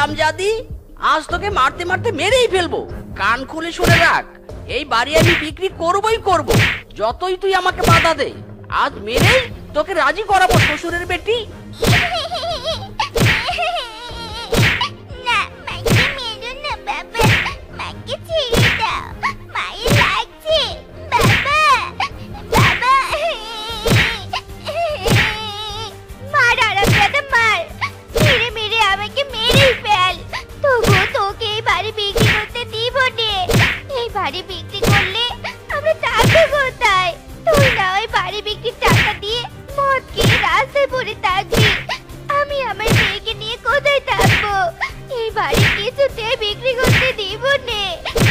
হারামজাদি, আজ তোকে মারতে মারতে মেরেই ফেলবো। কান খুলে শুনে রাখ, এই বাড়ি আমি বিক্রি করবই করব, যতই তুই আমাকে বাধা দে। আজ মেরেই তোকে রাজি করাবো শ্বশুরের বেটি। না, মাকে মেরো না বাবা, মাকে ছেড়ে দাও, মায়ের লাগছে বাবা, বাবা। মার হারামজাদা মার, মেরে মেরে আমাকে মেরেই ফেল, তবুও তোকে এই বাড়ি বিক্রি করতে দিব নে। এই বাড়ি বিক্রি করলে আমরা থাকবো কোথায়? তুই না ওই বাড়ি বিক্রির টাকা দিয়ে মদ খেয়ে রাস্তায় পড়ে থাকবি, আমি আমার মেয়েকে নিয়ে কোথায় থাকবো? এই বাড়ি কিছুতেই বিক্রি করতে দিব নে,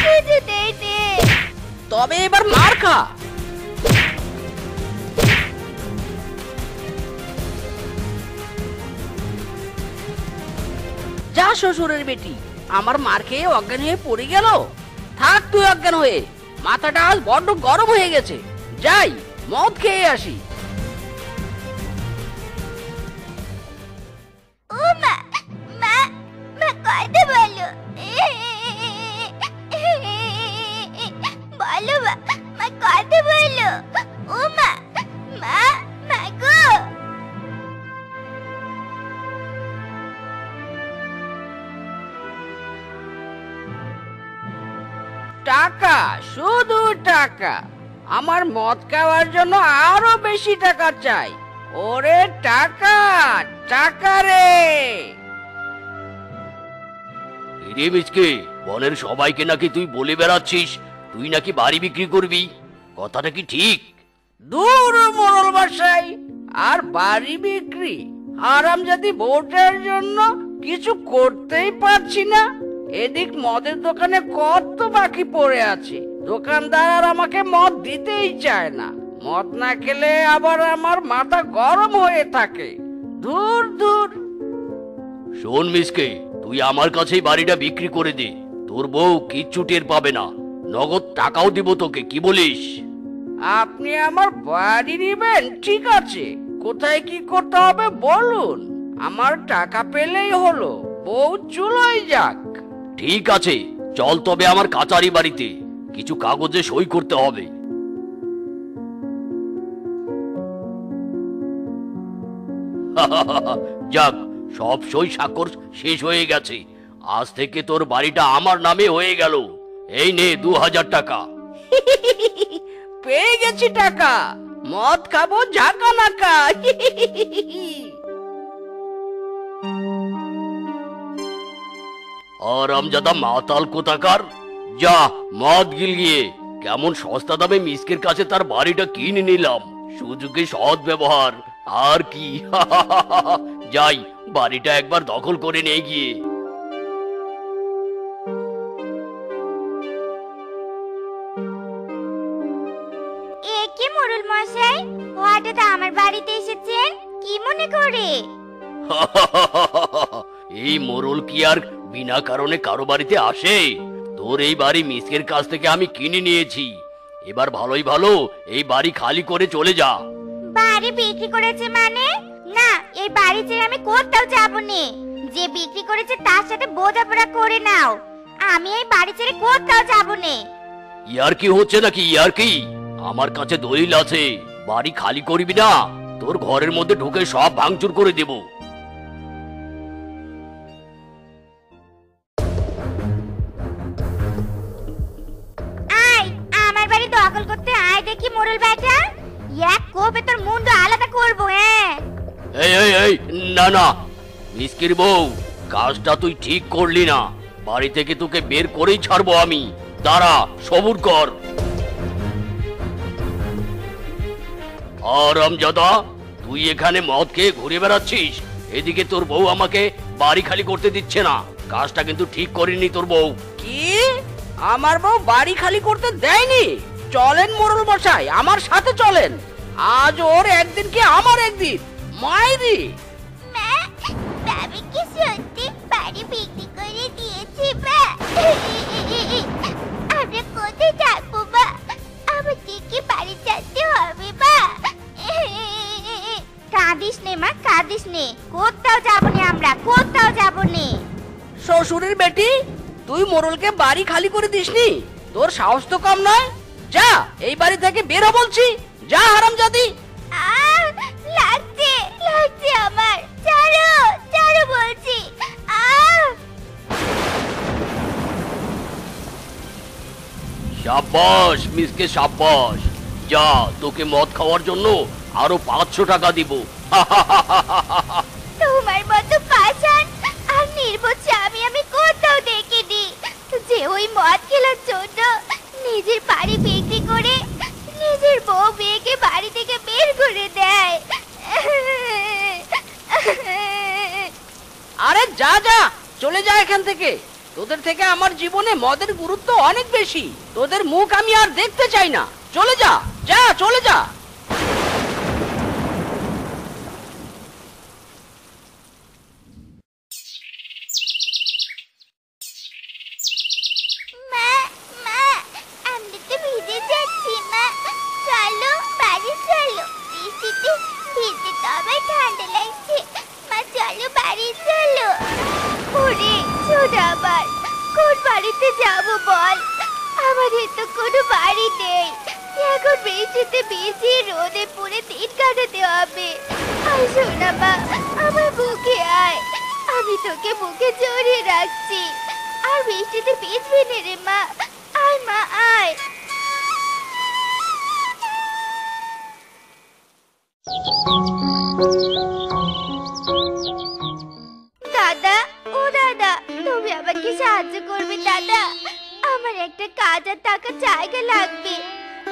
কিছুতেই নে। তবে এবার মার খা। যা শ্বশুরের বেটি, আমার মার খেয়ে অজ্ঞান হয়ে পড়ে গেল। থাক তুই অজ্ঞান হয়ে, মাথাটা আজ বড্ড গরম হয়ে গেছে। যাই মদ খেয়ে আসি। ও মা, মা, মা কথা বলো, বলো মা, মা কথা বলো। ও মা, মা, মা গো। টাকা, শুধু টাকা। আমার মদ খাওয়ার জন্য আরো বেশি টাকা চাই। ওরে টাকা, টাকা রে। রে মিসকে, বনের সবাইকে নাকি তুই বলে বেড়াচ্ছিস তুই নাকি বাড়ি বিক্রি করবি, কথাটা কি ঠিক? দূর মোড়ল মশাই, আর বাড়ি বিক্রি? হারামজাদি বউটার জন্য কিছু করতেই পারছি না। এদিক মদের দোকানে কত বাকি পড়ে আছে, দোকানদার আর আমাকে মদ দিতেই চায় না। মদ না খেলে আবার আমার মাথা গরম হয়ে থাকে। দূর দূর। শোন মিসকে, তুই আমার কাছেই বাড়িটা বিক্রি করে দে, তোর বউ কিচ্ছু টের পাবে না, নগদ টাকাও দিব তোকে, কি বলিস? আপনি আমার বাড়ি নেবেন? ঠিক আছে, কোথায় কি করতে হবে বলুন, আমার টাকা পেলেই হলো, বউ চুলোয় যাক। ঠিক আছে, চল তবে আমার কাচারি বাড়িতে, কিছু কাগজে সই করতে হবে। যাক, সব সই স্বাক্ষর শেষ হয়ে গেছে, আজ থেকে তোর বাড়িটা আমার নামে হয়ে গেল। এই নে 2000 টাকা। পেয়ে গেছি টাকা, মদ খাবো ঝাঁকা নাকা। আরামজাদা মাতাল কোথাকার, যা মদ গিলিয়ে কেমন সস্তা দামে মিসকের কাছে তার বাড়িটা কিনে নিলাম। সুযোগে সৎ ব্যবহার আর কি। যাই, বাড়িটা একবার দখল করে নিয়ে গিয়ে। এ কি মোড়ল মশাই, হঠাৎ আমার বাড়িতে এসেছেন, কি মনে করে? এই মোড়ল কি আর বিনা কারণে কারো বাড়িতে আসে? তোর এই বাড়ি মিসকের কাছ থেকে আমি কিনে নিয়েছি, এবার ভালোই ভালো এই বাড়ি খালি করে চলে যা। বাড়ি বিক্রি করেছে মানে? না, এই বাড়ি ছেড়ে আমি কোথাও যাব না। যে বিক্রি করেছে তার সাথে বোঝাপড়া করে নাও, আমি এই বাড়ি ছেড়ে কোথাও যাব না। ইয়ার কি হচ্ছে নাকি? ইয়ার কি? আমার কাছে দলিল আছে, বাড়ি খালি করবি না, তোর ঘরের মধ্যে ঢুকে সব ভাঙচুর করে দেব। আয়, আমার বাড়ি দখল করতে আয় দেখি মোড়ল বেটা, এক কোপে তোর মুন্ড আলাদা করবো। হ্যাঁ, এই এই এই, না না, মিসকির বউ, কাজটা তুই ঠিক করলি না, বাড়ি থেকে তোকে বের করেই ছাড়বো আমি। দাঁড়া, সবুর কর। আরামজাদা, তুই এখানে মদ খেয়ে ঘুরে বেড়াচ্ছিস, এদিকে তোর বউ আমাকে বাড়ি খালি করতে দিচ্ছে না, কাজটা কিন্তু ঠিক করেনি তোর বউ। কি? আমার বউ বাড়ি খালি করতে দেয়নি? চলেন মোড়ল মশাই, আমার সাথে চলেন, আজ ওর একদিন কি আমার একদিন। মাইরি মা, বাবা কি সত্যি বাড়ি বিক্রি করে দিয়েছে? মা, আমরা কোথায় থাকবো? মা, আমাদেরকে বাড়ি যেতে হবে। মা, কাঁদিস নে মা, কাঁদিস নে, কোথাও যাবো না, আমরা কোথাও যাবো না। অসুরের বেটি, তুই মোড়লকে বাড়ি খালি করে দিসনি? তোর সাহস তো কম নয়। যা এই বাড়ি থেকে বের হ বলছি, যা হারামজাদি। আহ! লাগছে লাগছে আমার, ছাড়ো ছাড়ো বলছি। আহ! সাব্বাস মিসকে সাব্বাস। যা, তোকে মদ খাওয়ার জন্য আরো 500 টাকা দিব। তোমার মতো পাষাণ আর নির্বোধ স্বামী আমি কোথাও দেখিনি, যে ওই মদ খেলার জন্য নিজের বাড়ি বিক্রি করে নিজের বউ মেয়েকে বাড়ি থেকে বের করে দেয়। আরে যা যা, চলে যা এখান থেকে। তোদের থেকে আমার জীবনে মদের গুরুত্ব অনেক বেশি। তোদের মুখ আমি আর দেখতে চাই না। চলে যা, যা চলে যা। মা মা, আমি তো ভিজে যাচ্ছি মা, চলো বাড়ি চলো, বৃষ্টিতে ভিজতে তো আবার ঠান্ডা লাগছে, মা চলো বাড়ি চলো। ওরে শোন, আবার কোন বাড়িতে যাব বল? আমাদের তো কোনো বাড়ি নেই, এখন বৃষ্টিতে ভিজে রোদে পুড়ে দিন কাটাতে হবে। আয় শোনা মা, আমার বুকে আয়, আমি তোকে বুকে জড়িয়ে রাখছি। আর বৃষ্টিতে ভিজবি না রে মা, আয় মা আয়। দাদা, ও দাদা, তুমি আমাকে সাহায্য করবে দাদা? আমার একটা কাজ আর টাকা জায়গা লাগবে।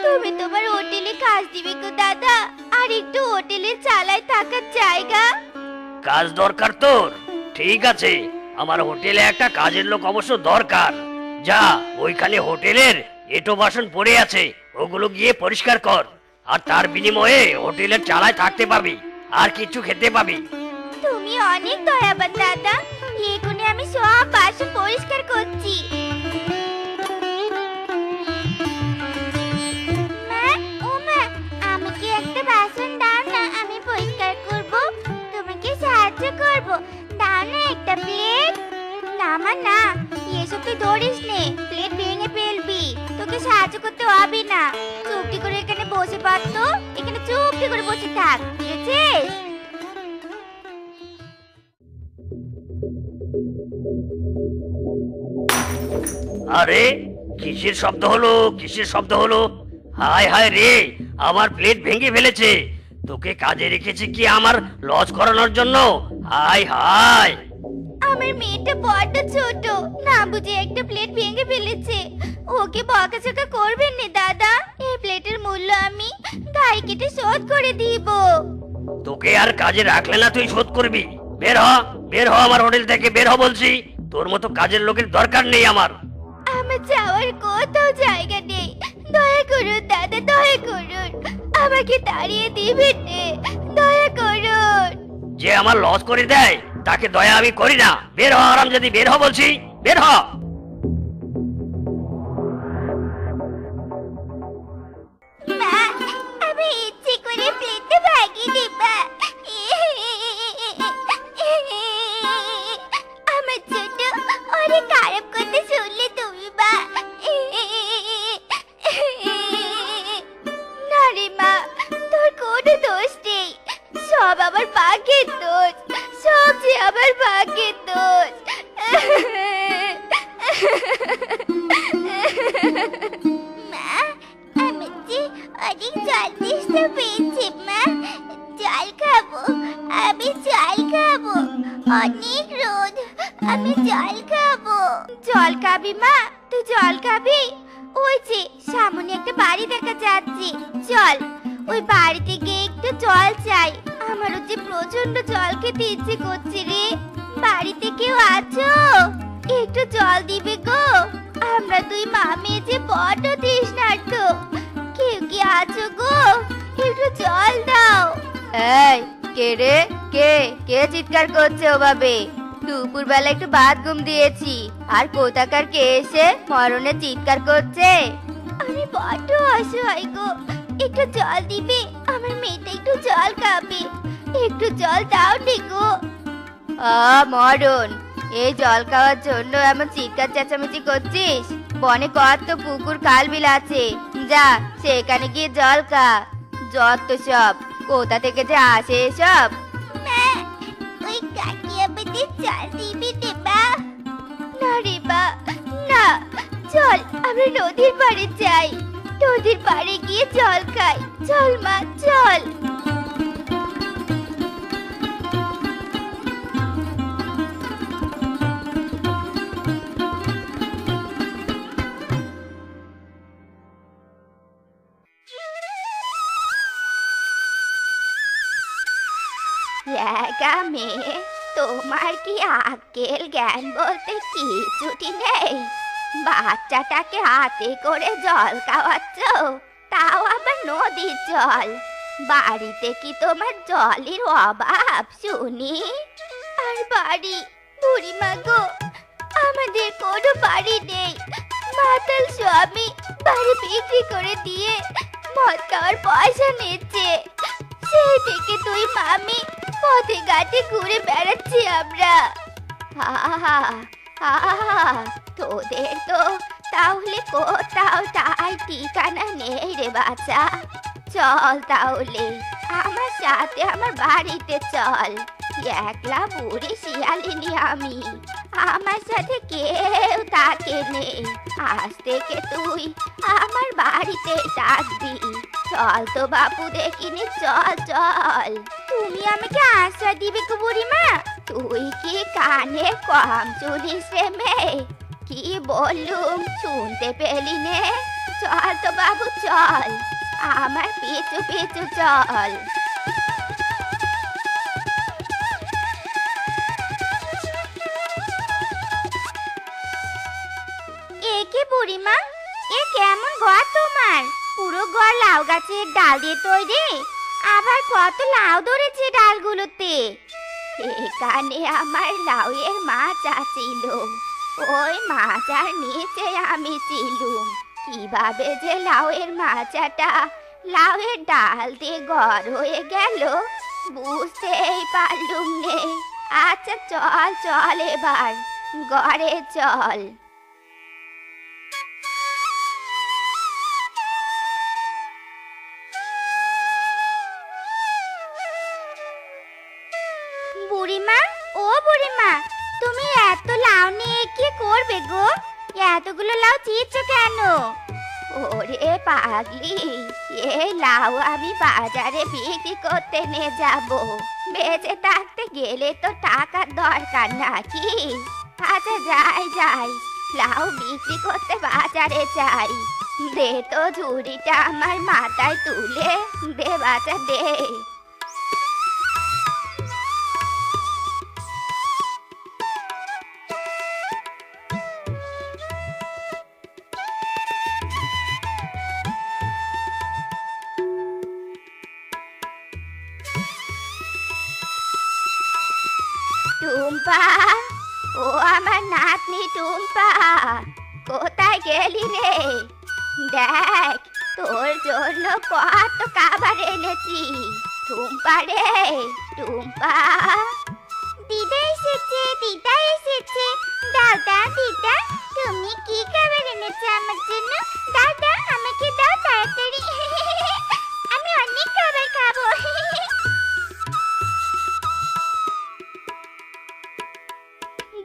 তুমি তোমার হোটেলে কাজ দিবে গো দাদা, আর একটু হোটেলে চালায় থাকার জায়গা। কাজ দরকার তোর? ঠিক আছে, আমার হোটেলে একটা কাজের লোক অবশ্য দরকার। যা, ওইখানে হোটেলের এঁটো বাসন পড়ে আছে, ওগুলো গিয়ে পরিষ্কার কর। আর তার বিনিময়ে হোটেলের চালায় থাকতে পাবি, আর কিছু খেতে পাবি। তুমি অনেক দয়াবান দাদা, এখনই আমি সব বাসন পরিষ্কার করছি। মা, ও মা, আমাকে একটা বাসন দাও না, আমি পরিষ্কার করব, তোমাকে সাহায্য করব। দাও না একটা প্লেট। না মা না, এসব তুই ধরিস নে, প্লেট ভেঙে ফেলবি। তোকে সাহায্য করতে হবে না, চুপটি করে এখানে বসে পারতো, এখানে চুপটি করে বসে থাক, বুঝেছিস? আরে কিসের শব্দ হলো, কিসের শব্দ হলো? হায় হায় রে, আমার প্লেট ভেঙে ফেলেছে। তোকে কাজে রেখেছি কি আমার লজ করানোর জন্য? হায় হায়। আমার মেয়েটা বড্ড ছোট, না বুঝে একটা প্লেট ভেঙে ফেলেছে। ওকে বকাঝকা করবেন না দাদা, এই প্লেটের মূল্য আমি গায়ে কেটে শোধ করে দিব। তোকে আর কাজে রাখলে না তুই শোধ করবি। বের হ, বের হ আমার হোটেল থেকে, বের হ বলছি। তোর মতো কাজের লোকের দরকার নেই আমার। আমার যাওয়ার কোথাও জায়গা নেই, দয়া করুন দাদা, দয়া করুন, আমাকে তাড়িয়ে দিবেন না, দয়া করুন। যে আমার লস করে দেয় তাকে দয়া আমি করি না। বের হ হারামজাদি, বের হ বলছি, বের হ। মা, আমি ইচ্ছে করে প্লেটটা ভাগিনি মা। আমার ছোট অনেক খারাপ কথা শুনলে তুমি মা। না রে মা, তোর কোনো দোষ নেই, সব আমার ভাগ্যের দোষ, সব যে আমার ভাগ্যের দোষ। মা, আমি যে অনেক জল তেষ্টা পেয়েছে মা, জল খাবো, আমি জল খাবো, অনেক রোদ, আমি জল খাবো। জল খাবি মা? তুই জল খাবি? ওই যে সামনে একটা বাড়ি দেখা যাচ্ছে, চল ওই বাড়িতে গিয়ে একটু জল চাই, আমারও যে প্রচন্ড জল খেতে ইচ্ছে করছে রে। বাড়িতে কেউ আছো? একটু জল দিবে গো, আমরা দুই মা মেয়ে যে বড্ড তৃষ্ণার্ত, কেউ কি আছো গো? একটু জল দাও। এই কে রে, কে কে চিৎকার করছে ওভাবে? দুপুর বেলা একটু ভাত ঘুম দিয়েছি, আর কোথাকার কে এসে মরণে চিৎকার করছে? আমি বড্ড অসহায় গো, একটু জল দিবে, আমার মেয়েটা একটু জল খাবে, একটু জল দাও নি গো। মরণ, এই জল খাওয়ার জন্য এমন চিৎকার চেঁচামেচি করছিস? বনে কত পুকুর খাল বিল আছে, যা সেখানে গিয়ে জল খা। যত সব, কোথা থেকে যে আসে এসব। মা, ওই কাকি আমাদের জল দিবি রে মা? না রে মা, না। চল আমরা নদীর পাড়ে যাই, নদীর পাড়ে গিয়ে জল খাই। চল মা, চল। একা মেয়ে, তোমার কি আক্কেল জ্ঞান বলতে কিছুটি নেই? বাচ্চাটাকে হাতে করে জল খাওয়াচ্ছ, তাও আবার নদীর জল। বাড়িতে কি তোমার জলের অভাব শুনি? আর বাড়ি, বুড়িমা গো, আমাদের কোনো বাড়ি নেই। মাতাল স্বামী বাড়ি বিক্রি করে দিয়ে মদ খাওয়ার পয়সা নিচ্ছে। সেই থেকে তুই মামি পথে ঘাটে ঘুরে বেড়াচ্ছি আমরা। আহা আহা, তোদের তো তাহলে কোথাও তাই ঠিকানা নেই রে বাচ্চা। চল তাহলে আমার সাথে আমার বাড়িতে চল। একলা বুড়ি শিয়ালিনী আমি, আমার সাথে কেউ থাকে নেই। আজ থেকে তুই আমার বাড়িতে থাকবি। চল তো বাপু দেখিনি, চল চল। তুমি আমাকে আশ্রয় দিবে গো বুড়িমা? তুই কি কানে কম শুনিস রে মেয়ে? কি বললুম শুনতে পেলি নে? চল তো বাবু চল, আমার পিছু পিছু চল। এ কি বুড়িমা, এ কেমন ঘর তোমার? পুরো ঘর লাউ গাছের ডাল দিয়ে তৈরি, আবার কত লাউ ধরেছে ডালগুলোতে। এখানে আমার লাউয়ের মাচা ছিল, ওই মাচার নিচে আমি ছিলুম। কিভাবে যে লাউয়ের মাচাটা লাউয়ের ডাল দিয়ে ঘর হয়ে গেল বুঝতেই পারলুম নে। আচ্ছা চল চল, এবার ঘরে চল। বুড়িমা, ও বুড়িমা, তুমি এত লাউ নিয়ে কি করবে গো? এতগুলো লাউ চিচ্ছো কেন? ওরে পাগলি, এই লাউ আমি বাজারে বিক্রি করতে নিয়ে যাব। বেঁচে থাকতে গেলে তো টাকার দরকার নাকি? আচ্ছা যাই যাই, লাউ বিক্রি করতে বাজারে যাই। দে তো ঝুড়িটা আমার মাথায় তুলে দে বাচ্চা, দে। টুম্পা, ও আমার নাতনি টুম্পা, কোথায় গেলি রে? দেখ তোর জন্য কত খাবার এনেছি। টুম্পা রে, টুম্পা। দিদা এসেছে, দিদা এসেছে। দাদা, দিদা, তুমি কি খাবার এনেছো আমার জন্য? দাদা আমাকে দাও তাড়াতাড়ি, আমি অনেক খাবার খাবো।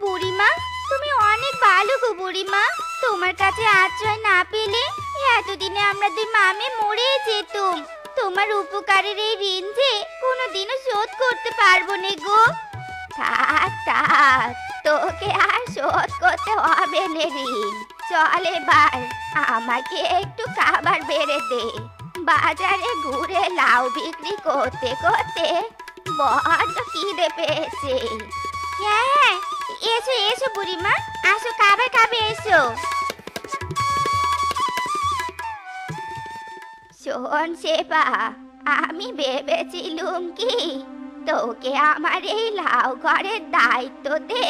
বুড়িমা, তুমি অনেক ভালো গো বুড়িমা। তোমার কাছে আশ্রয় না পেলে এতদিনে আমরা দুই মামে মরে যেতুম। তোমার উপকারের এই ঋণ যে কোনোদিনও শোধ করতে পারবো না গো। থাক থাক, তোকে আর শোধ করতে হবে না ঋণ। চল এবার আমাকে একটু খাবার বেড়ে দে। বাজারে ঘুরে লাউ বিক্রি করতে করতে বড্ড খিদে পেয়েছে। হ্যাঁ, এসো এসো বুড়িমা, আসো খাবার খাবে, এসো। শোন সেবা, আমি ভেবেছিলুম কি তোকে আমার এই লাউ ঘরের দায়িত্ব দে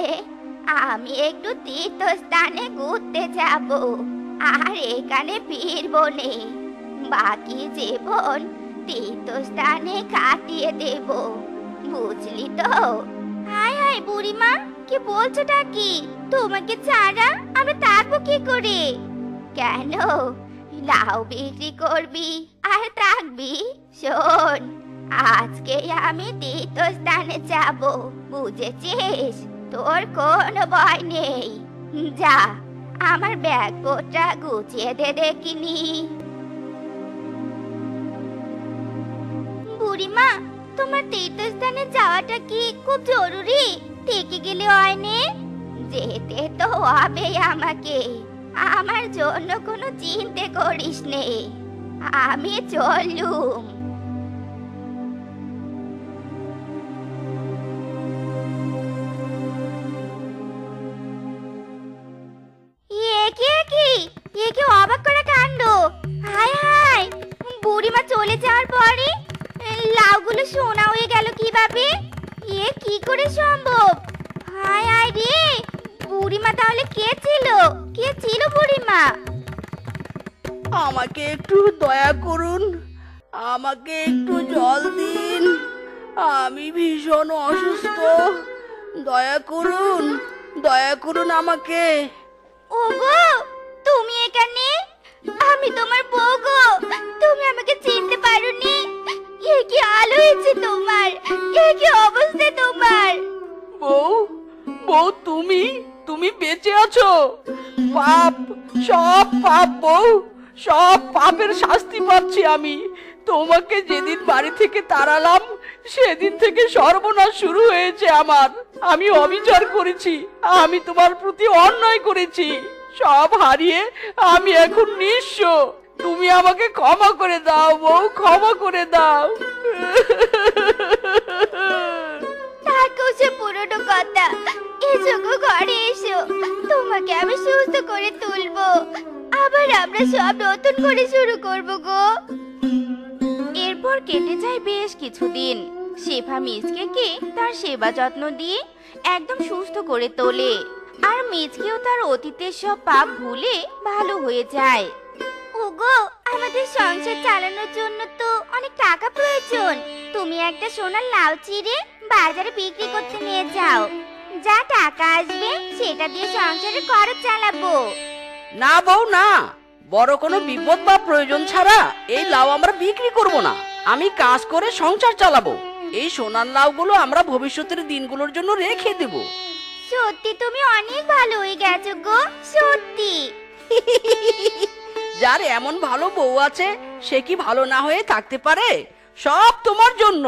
আমি একটু তীর্থস্থানে ঘুরতে যাব, আর এখানে ফিরবো নে। বাকি জীবন তীর্থস্থানে কাটিয়ে দেব, বুঝলি তো? হায় হায় বুড়িমা, কি বলছোটা কি? তোমাকে ছাড়া আমরা থাকবো কি করে? কেন লাউ বিক্রি করবি আর থাকবি? শোন, আজকে আমি তীর্থস্থানে যাব, বুঝেছিস? তোর কোনো ভয় নেই। যা, আমার ব্যাগপত্রটা গুছিয়ে দে দেখিনি। বুড়িমা, তোমার তীর্থস্থানে যাওয়াটা কি খুব জরুরি? থেকে গেলে হয় নে? যেতে তো হবে আমাকে। আমার জন্য কোনো চিন্তা করিস নে, আমি চললুম। এ কি অবাক করা কাণ্ড! হায় হায়, বুড়িমা চলে যাওয়ার পরে লাউগুলো সোনা হয়ে গেল কিভাবে? এ কি করে সম্ভব? হায় হায় রে, বুড়িমা তাহলে কে ছিল? কে ছিল বুড়িমা? আমাকে একটু দয়া করুন, আমাকে একটু জল দিন, আমি ভীষণ অসুস্থ। দয়া করুন আমাকে। ওগো, তুমি এখানে? আমি তোমার বউ গো, তুমি আমাকে চিনতে পারোনি? এ কি আলো হয়েছে তোমার? এ কি অবস্থা তোমার? বউ তুমি বেঁচে আছো? সব পাপ বউ, সব পাপের শাস্তি পাচ্ছি আমি। তোমাকে যেদিন বাড়ি থেকে তাড়ালাম সেদিন থেকে সর্বনাশ শুরু হয়েছে আমার। আমি অবিচার করেছি, আমি তোমার প্রতি অন্যায় করেছি। সব হারিয়ে আমি এখন নিঃস্ব। তুমি আমাকে ক্ষমা করে দাও বউ, ক্ষমা করে দাও। থাকো সে পুরনো কথা, এসো গো ঘরে এসো, তোমাকে আমি সুস্থ করে তুলবো। আবার আমরা সব নতুন করে শুরু করবো গো। এরপর কেটে যায় বেশ কিছুদিন। শেফা মিচকেকে তার সেবা যত্ন দিয়ে একদম সুস্থ করে তোলে, আর মিচকেও তার অতীতের সব পাপ ভুলে ভালো হয়ে যায়। ওগো, আমাদের সংসার চালানোর জন্য তো অনেক টাকা প্রয়োজন। তুমি একটা সোনার লাউ চিড়ে বাজারে বিক্রি করতে নিয়ে যাও। যা টাকা আসবে সেটা দিয়ে সংসারের খরচ চালাবো। না বউ না, বড় কোনো বিপদ বা প্রয়োজন ছাড়া এই লাউ আমরা বিক্রি করব না। আমি কাজ করে সংসার চালাবো। এই সোনার লাউগুলো আমরা ভবিষ্যতের দিনগুলোর জন্য রেখে দেব। সত্যি তুমি অনেক ভালো হয়ে গেছো গো, সত্যি। যার এমন ভালো বউ আছে সে কি ভালো না হয়ে থাকতে পারে? সব তোমার জন্য।